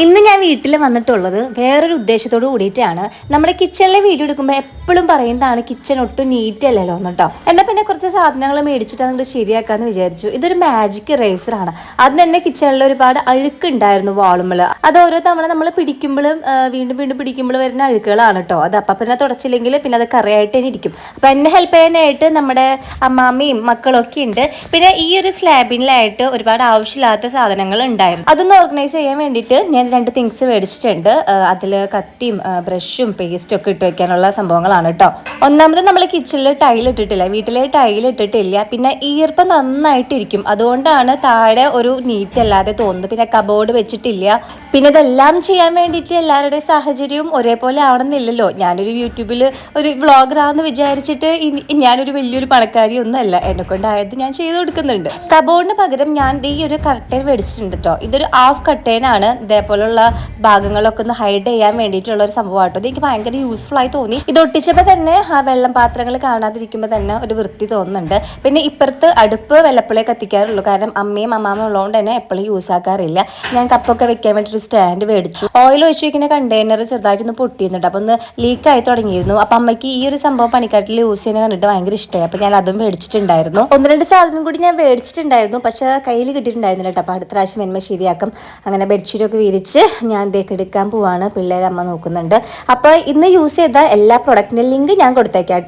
ഇന്ന് ഞാൻ വീട്ടിൽ വന്നിട്ടുള്ളത് വേറൊരു ഉദ്ദേശത്തോട് കൂടിയിട്ടാണ്. നമ്മുടെ കിച്ചണിലെ വീഡിയോ എടുക്കുമ്പോൾ എപ്പോഴും പറയുന്നതാണ് കിച്ചൺ ഒട്ടും നീറ്റ് അല്ലല്ലോ എന്നിട്ടോ. എന്നാൽ പിന്നെ കുറച്ച് സാധനങ്ങൾ മേടിച്ചിട്ട് അങ്ങോട്ട് ശരിയാക്കാന്ന് വിചാരിച്ചു. ഇതൊരു മാജിക് ഇറേസറാണ്. അത് തന്നെ കിച്ചണിൽ ഒരുപാട് അഴുക്കുണ്ടായിരുന്നു വാളുമ്പോൾ. അത് ഓരോ തവണ നമ്മൾ പിടിക്കുമ്പോഴും വീണ്ടും വീണ്ടും പിടിക്കുമ്പോൾ വരുന്ന അഴുക്കുകളാണ് കേട്ടോ. അത് അപ്പം പിന്നെ തുടച്ചില്ലെങ്കിൽ പിന്നെ അത് കറിയായിട്ട് തന്നെ ഇരിക്കും. അപ്പം എന്നെ ഹെൽപ്പ് ചെയ്യാനായിട്ട് നമ്മുടെ അമ്മാമ്മയും മക്കളൊക്കെ ഉണ്ട്. പിന്നെ ഈ ഒരു സ്ലാബിലായിട്ട് ഒരുപാട് ആവശ്യമില്ലാത്ത സാധനങ്ങൾ ഉണ്ടായിരുന്നു. അതൊന്ന് ഓർഗനൈസ് ചെയ്യാൻ വേണ്ടിയിട്ട് ഞാൻ 2 തിങ്സ് മേടിച്ചിട്ടുണ്ട്. അതിൽ കത്തിയും ബ്രഷും പേസ്റ്റും ഒക്കെ ഇട്ട് വെക്കാനുള്ള സംഭവങ്ങളാണ് കേട്ടോ. ഒന്നാമത് നമ്മൾ കിച്ചണിൽ ടൈൽ ഇട്ടിട്ടില്ല, വീട്ടിലെ ടൈൽ ഇട്ടിട്ടില്ല. പിന്നെ ഈർപ്പം നന്നായിട്ടിരിക്കും, അതുകൊണ്ടാണ് താഴെ ഒരു നീറ്റ് അല്ലാതെ തോന്നുന്നത്. പിന്നെ കബോർഡ് വെച്ചിട്ടില്ല. പിന്നെ ഇതെല്ലാം ചെയ്യാൻ വേണ്ടിയിട്ട് എല്ലാവരുടെയും സാഹചര്യവും ഒരേപോലെ ആവണമെന്നില്ലല്ലോ. ഞാനൊരു യൂട്യൂബിൽ ഒരു വ്ളോഗറാന്ന് വിചാരിച്ചിട്ട് ഞാനൊരു വലിയൊരു പണക്കാരിയൊന്നും അല്ല. എന്നെ കൊണ്ടായത് ഞാൻ ചെയ്ത് കൊടുക്കുന്നുണ്ട്. കബോർഡിന് പകരം ഞാൻ ഈ ഒരു കർട്ടൻ മേടിച്ചിട്ടുണ്ട് കേട്ടോ. ഇതൊരു ഹാഫ് കർട്ടനാണ്. ഇതേപോലുള്ള ഭാഗങ്ങളൊക്കെ ഒന്ന് ഹൈഡ് ചെയ്യാൻ വേണ്ടിയിട്ടുള്ള ഒരു സംഭവമാട്ടോ. ഇത് എനിക്ക് ഭയങ്കര യൂസ്ഫുൾ ആയി തോന്നി. ഇത് ഒട്ടിച്ചപ്പോൾ തന്നെ ആ വെള്ളം പാത്രങ്ങൾ കാണാതിരിക്കുമ്പോൾ തന്നെ ഒരു വൃത്തി തോന്നുന്നുണ്ട്. പിന്നെ ഇപ്പുറത്ത് അടുപ്പ് വല്ലപ്പോഴേ കത്തിക്കാറുള്ളൂ, കാരണം അമ്മയും അമ്മാമ്മ ഉള്ളതുകൊണ്ട് തന്നെ എപ്പോഴും യൂസ് ആക്കാറില്ല. ഞാൻ കപ്പൊക്കെ വെക്കാൻ വേണ്ടി ഒരു സ്റ്റാൻഡ് മേടിച്ചു. ഓയിൽ ഒഴിച്ച് വയ്ക്കുന്ന കണ്ടെയ്നർ ചെറുതായിട്ടൊന്ന് പൊട്ടിയിരുന്നുണ്ട്, അപ്പോൾ ഒന്ന് ലീക്കായി തുടങ്ങിയിരുന്നു. അപ്പം അമ്മയ്ക്ക് ഈ ഒരു സംഭവം പണിക്കാട്ടിൽ യൂസ് ചെയ്യാൻ കണ്ടിട്ട് ഭയങ്കര ഇഷ്ടമായി. അപ്പോൾ ഞാൻ അതും മേടിച്ചിട്ടുണ്ടായിരുന്നു. 1-2 സാധനം കൂടി ഞാൻ മേടിച്ചിട്ടുണ്ടായിരുന്നു, പക്ഷേ കയ്യിൽ കിട്ടിയിട്ടുണ്ടായിരുന്നില്ല കേട്ടോ. അപ്പോൾ അടുത്ത പ്രാവശ്യം എന്മ ശരിയാക്കും. അങ്ങനെ ബെഡ്ഷീറ്റൊക്കെ വിരിച്ച് ഞാൻ ഇതേക്ക് എടുക്കാൻ പോവാണ്. പിള്ളേരെ അമ്മ നോക്കുന്നുണ്ട്. അപ്പോൾ ഇന്ന് യൂസ് ചെയ്ത എല്ലാ പ്രൊഡക്റ്റിൻ്റെ ലിങ്ക് ഞാൻ കൊടുത്തേക്കാം കേട്ടോ.